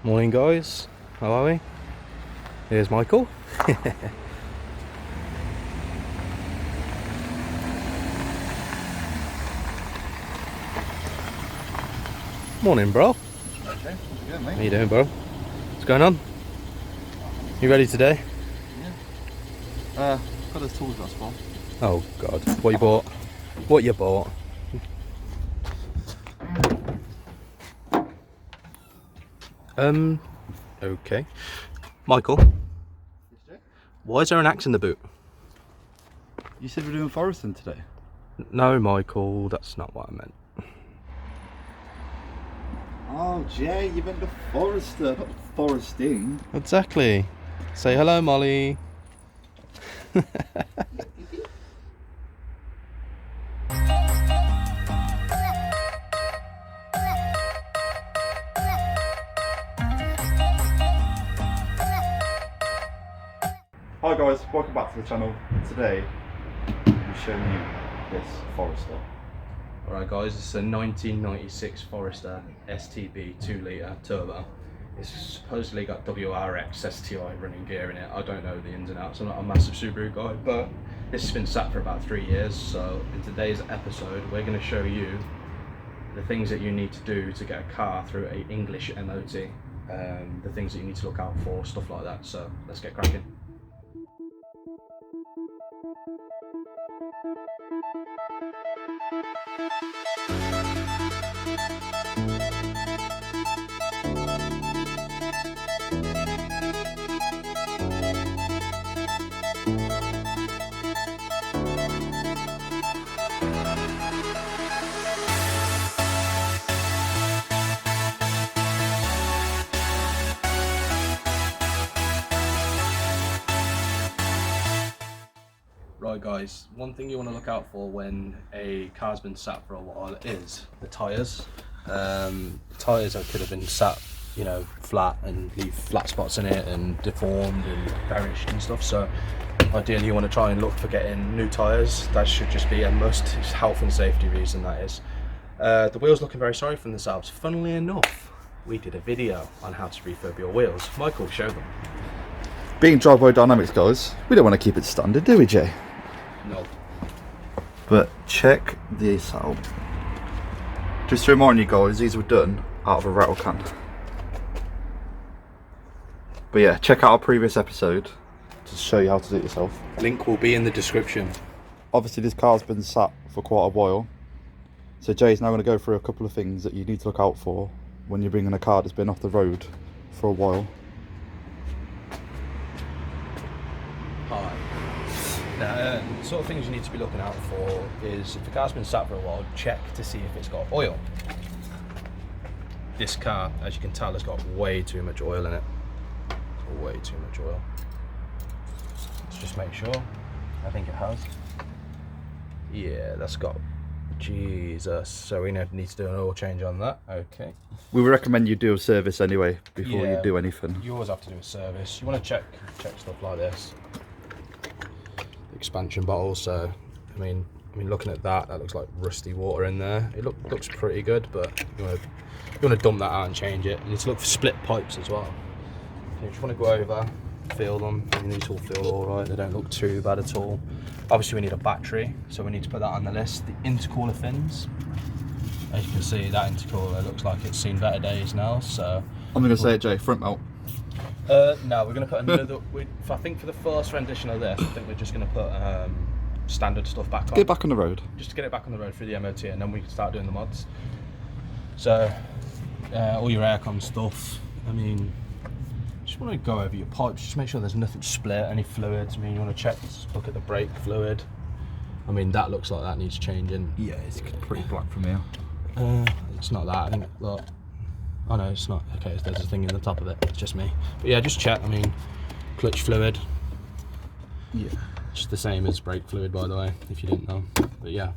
Morning guys, how are we? Here's Michael. Morning bro. Okay, good, mate. How you doing bro? What's going on? You ready today? Yeah. Got those tools that's for. Oh god, what you bought? What you bought? Okay. Michael, why is there an axe in the boot? You said we're doing foresting today. No Michael, that's not what I meant. Oh, Jay, you meant the Forester, not foresting. Exactly. Say hello Molly. Hi guys, welcome back to the channel. Today, we're showing you this Forester. Alright guys, it's a 1996 Forester STB 2 litre turbo. It's supposedly got WRX STI running gear in it. I don't know the ins and outs, I'm not a massive Subaru guy, but this has been sat for about 3 years. So in today's episode, we're going to show you the things that you need to do to get a car through a English MOT. The things that you need to look out for, stuff like that. So let's get cracking. Right guys, one thing you want to look out for when a car's been sat for a while is the tyres. Tyres could have been sat, you know, flat and leave flat spots in it and deformed and perished and stuff. So ideally you want to try and look for getting new tyres. That should just be a must. It's health and safety reason, that is. The wheels looking very sorry for themselves. Funnily enough, we did a video on how to refurb your wheels. Michael, show them. Being driveway dynamics guys, we don't want to keep it standard, do we, Jay? No. But check this out. Just to remind you guys, these were done out of a rattle can. But yeah, check out our previous episode to show you how to do it yourself. Link will be in the description. Obviously this car's been sat for quite a while, so Jay's now going to go through a couple of things that you need to look out for when you're bringing a car that's been off the road for a while. Hi. Now, the sort of things you need to be looking out for is if the car's been sat for a while, check to see if it's got oil. This car, as you can tell, has got way too much oil in it. Way too much oil. Let's just make sure. I think it has. Yeah, that's got... Jesus. So we need to do an oil change on that. Okay. We would recommend you do a service anyway before you do anything. You always have to do a service. You want to check stuff like this. Expansion bottle. So I mean looking at that looks like rusty water in there. It looks pretty good, but you want to dump that out and change it. You need to look for split pipes as well. You just want to go over, feel them. These all feel all right. They don't look too bad at all. Obviously we need a battery, so we need to put that on the list. The intercooler fins, as you can see, that intercooler looks like it's seen better days now. So I'm going to say it, Jay, front mount. No, we're going to put another. I think for the first rendition of this, I think we're just going to put standard stuff back on. Get back on the road. Just to get it back on the road through the MOT, and then we can start doing the mods. So, all your aircon stuff. I mean, just want to go over your pipes. Just make sure there's nothing split, any fluids. I mean, you want to check, look at the brake fluid. I mean, that looks like that needs changing. Yeah, it's pretty black from here. It's not that. I think. Look. Oh no, it's not. Okay, there's a thing in the top of it. It's just me. But yeah, just check. I mean, clutch fluid. Yeah. It's the same as brake fluid, by the way, if you didn't know. But yeah,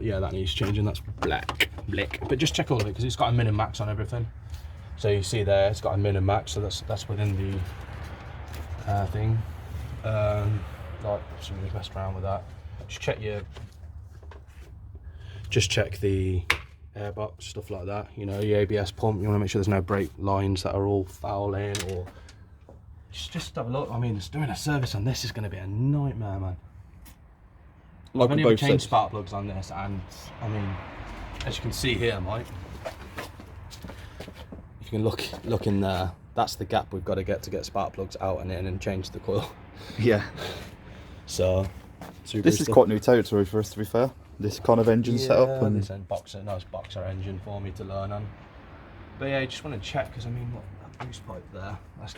yeah, that needs changing. That's black. But just check all of it because it's got a min and max on everything. So you see there, it's got a min and max, so that's within the thing. Like, so we just messed around with that. Just check the airbox, stuff like that. You know, your ABS pump, you want to make sure there's no brake lines that are all foul in, or just have a look. I mean, just doing a service on this is going to be a nightmare, man. Like I've only we ever both changed said. spark plugs on this, and I mean, as you can see here, Mike, if you can look in there, that's the gap we've got to get spark plugs out and in and change the coil. Yeah. So This is quite new territory for us, to be fair. This kind of engine setup. And this nice boxer engine for me to learn on. But yeah, I just want to check, because I mean, what, that boost pipe there, that's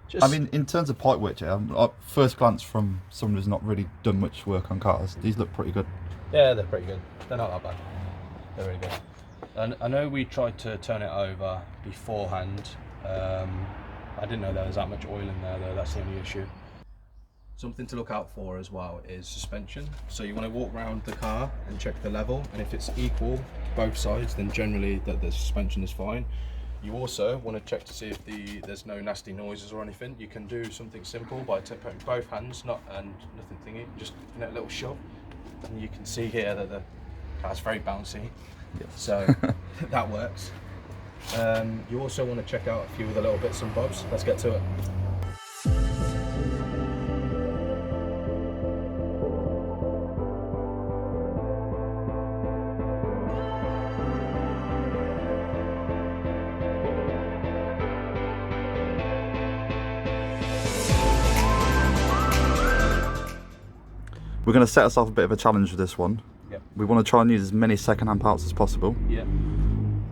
just... I mean, in terms of pipe width, first glance from someone who's not really done much work on cars, these look pretty good. Yeah, they're pretty good. They're not that bad. They're really good. And I know we tried to turn it over beforehand. I didn't know there was that much oil in there though, that's the only issue. Something to look out for as well is suspension. So you want to walk around the car and check the level, and if it's equal both sides, then generally the suspension is fine. You also want to check to see if there's no nasty noises or anything. You can do something simple by putting both hands, nothing thingy, just a little shove, and you can see here that the car's very bouncy. Yes. So that works. You also want to check out a few of the little bits and bobs. Let's get to it. We're going to set ourselves a bit of a challenge with this one. Yep. We want to try and use as many second-hand parts as possible. Yeah.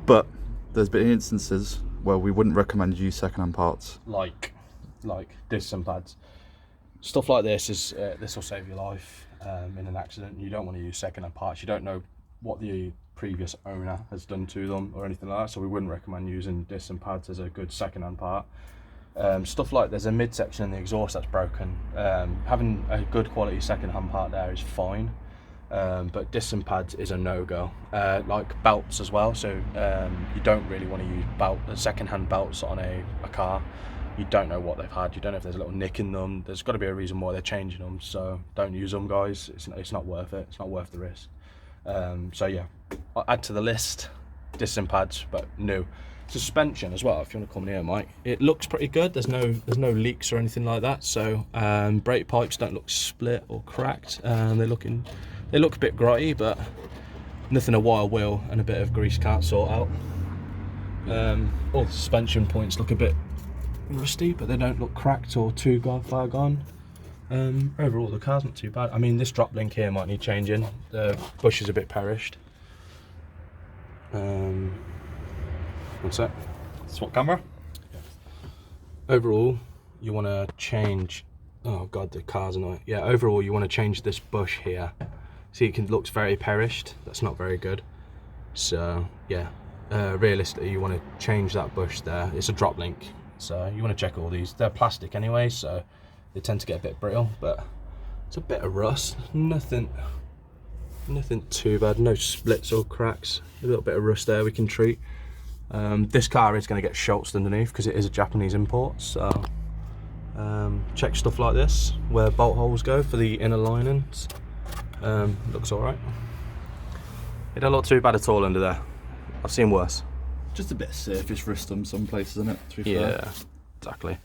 But there's been instances where we wouldn't recommend you use second-hand parts. Like discs and pads. Stuff like this is this will save your life in an accident. You don't want to use second-hand parts. You don't know what the previous owner has done to them or anything like that, so we wouldn't recommend using discs and pads as a good second-hand part. Stuff like there's a midsection in the exhaust that's broken. Having a good quality second-hand part there is fine, but discs and pads is a no-go. Like belts as well, so you don't really want to use second-hand belts on a car. You don't know what they've had, you don't know if there's a little nick in them. There's got to be a reason why they're changing them, so don't use them, guys. It's not worth it, it's not worth the risk. So yeah, I'll add to the list discs and pads, but new. Suspension as well, if you want to come in here, Mike, it looks pretty good. There's no leaks or anything like that, so brake pipes don't look split or cracked. They look a bit grotty, but nothing a wire wheel and a bit of grease can't sort out. All the suspension points look a bit rusty, but they don't look cracked or too far gone. Overall the car's not too bad. I mean, this drop link here might need changing. The bush is a bit perished. One sec. Swap camera. Overall, you want to change. Oh god, the car's annoying. Yeah, overall you want to change this bush here. See, it looks very perished. That's not very good. So yeah, realistically, you want to change that bush there. It's a drop link, so you want to check all these. They're plastic anyway, so they tend to get a bit brittle. But it's a bit of rust. Nothing too bad. No splits or cracks. A little bit of rust there we can treat. This car is going to get schultzed underneath because it is a Japanese import, so check stuff like this where bolt holes go for the inner linings. Looks alright. It don't look too bad at all under there. I've seen worse. Just a bit of surface rust on some places, isn't it? To be Yeah, fair. exactly.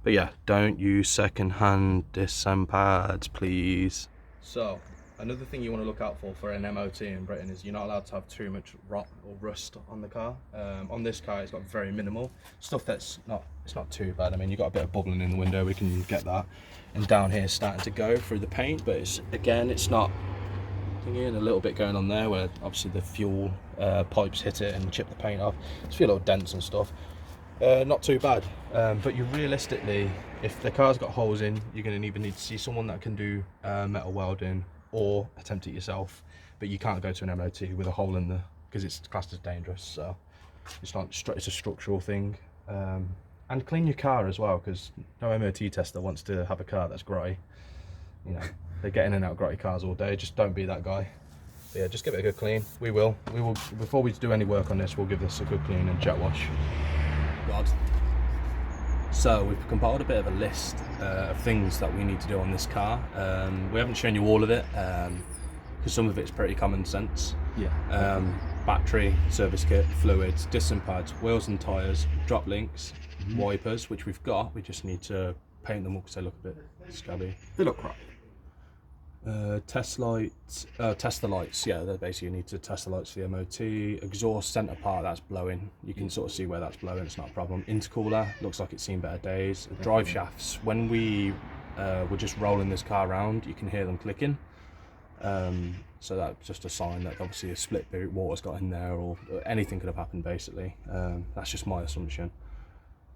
But yeah, don't use second-hand discs and pads, please. So, another thing you want to look out for an MOT in Britain is you're not allowed to have too much rot or rust on the car. On this car, it's got very minimal stuff. It's not too bad. I mean, you've got a bit of bubbling in the window, we can get that. And down here, it's starting to go through the paint, but it's not thingy, and a little bit going on there where obviously the fuel pipes hit it and chip the paint off. It's a few little dents and stuff. Not too bad, but you realistically, if the car's got holes in, you're going to either need to see someone that can do metal welding or attempt it yourself, but you can't go to an MOT with a hole in there because it's classed as dangerous. So it's a structural thing. And clean your car as well, because no MOT tester wants to have a car that's grey. You know, they get in and out of grotty cars all day. Just don't be that guy. But yeah, just give it a good clean. We will before we do any work on this, we'll give this a good clean and jet wash. God. So we've compiled a bit of a list of things that we need to do on this car. We haven't shown you all of it because some of it's pretty common sense. Yeah. Battery, service kit, fluids, disc and pads, wheels and tyres, drop links, wipers, which we've got. We just need to paint them up because they look a bit scabby. They look crap. Test lights, test the lights. Yeah, they basically need to test the lights for the MOT. Exhaust centre part, that's blowing. You can sort of see where that's blowing. It's not a problem. Intercooler looks like it's seen better days. Drive shafts. When we were just rolling this car around, you can hear them clicking. So that's just a sign that obviously a split boot, water's got in there, or anything could have happened basically. That's just my assumption.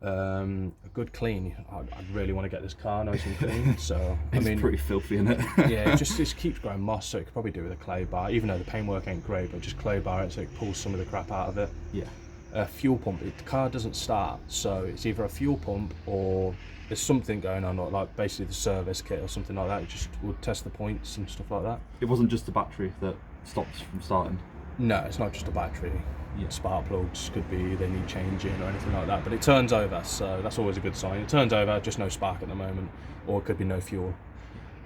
A good clean. I'd really want to get this car nice and clean. So It's pretty filthy, isn't it? yeah, it just keeps growing moss, so it could probably do with a clay bar, even though the paintwork ain't great, but just clay bar it so it pulls some of the crap out of it. Yeah. Fuel pump. The car doesn't start, so it's either a fuel pump or there's something going on, or like basically the service kit or something like that. It just would test the points and stuff like that. It wasn't just the battery that stops from starting. No, it's not just a battery. Yeah. Spark plugs could be, they need changing or anything like that, but it turns over, so that's always a good sign. It turns over, just no spark at the moment, or it could be no fuel.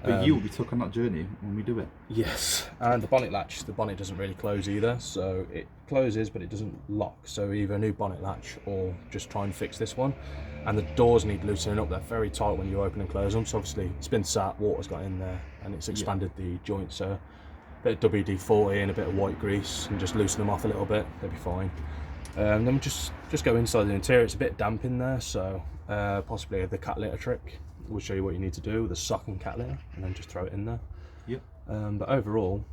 But you will be took on that journey when we do it. Yes, and the bonnet latch, the bonnet doesn't really close either, so it closes but it doesn't lock, so either a new bonnet latch or just try and fix this one. And the doors need loosening up, they're very tight when you open and close them, so obviously it's been sat, water's got in there and it's expanded the joint, so a bit of WD-40 and a bit of white grease and just loosen them off a little bit, they'll be fine. Then we just go inside the interior. It's a bit damp in there, so possibly the cat litter trick. We'll show you what you need to do with a sock and cat litter and then just throw it in there. Yep. But overall,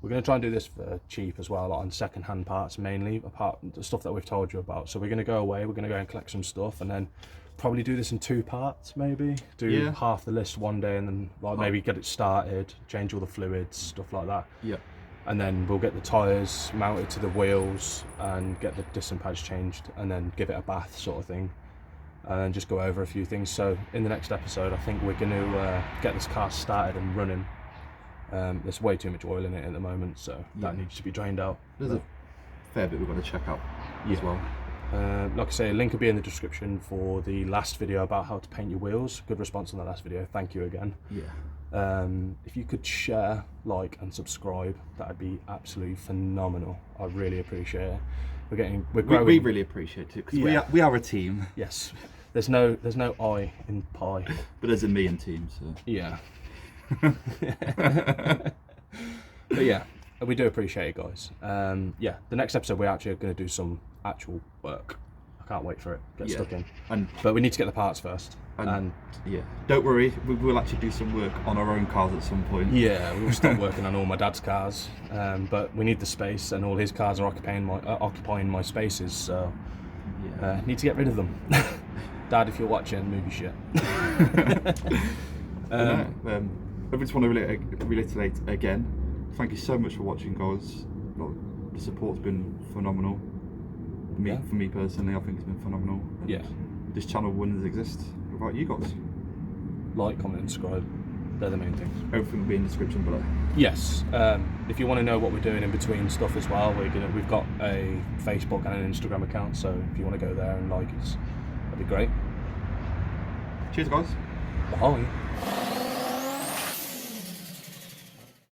we're going to try and do this for cheap as well, on second-hand parts mainly, apart from the stuff that we've told you about. So we're going to go away, we're going to go and collect some stuff, and then probably do this in 2 parts maybe. Do half the list one day and then like maybe get it started, change all the fluids, stuff like that. Yep. And then we'll get the tyres mounted to the wheels and get the disc and pads changed and then give it a bath sort of thing. And then just go over a few things. So in the next episode, I think we're going to get this car started and running. There's way too much oil in it at the moment, so that needs to be drained out. There's a fair bit we've got to check out as well. Like I say, a link will be in the description for the last video about how to paint your wheels. Good response on that last video, thank you again. Yeah. If you could share, like and subscribe, that'd be absolutely phenomenal. I really appreciate it. We're growing. We really appreciate it because we are a team. Yes. There's no I in pie. But there's a me in team, so. Yeah. But yeah, we do appreciate it, guys. Yeah, the next episode we're actually going to do some actual work. I can't wait for it. Get stuck in. But we need to get the parts first. And yeah, don't worry, we will actually do some work on our own cars at some point. Yeah, we'll start working on all my dad's cars, but we need the space, and all his cars are occupying my spaces, so need to get rid of them. Dad, if you're watching, move your shit. I just want to reiterate again, thank you so much for watching, guys. The support's been phenomenal. For me personally, I think it's been phenomenal. And this channel wouldn't exist without you guys. Like, comment and subscribe, they're the main things. Everything will be in the description below. Yes, if you want to know what we're doing in between stuff as well, we've got a Facebook and an Instagram account, so if you want to go there and like us, that'd be great. Cheers, guys. Bye.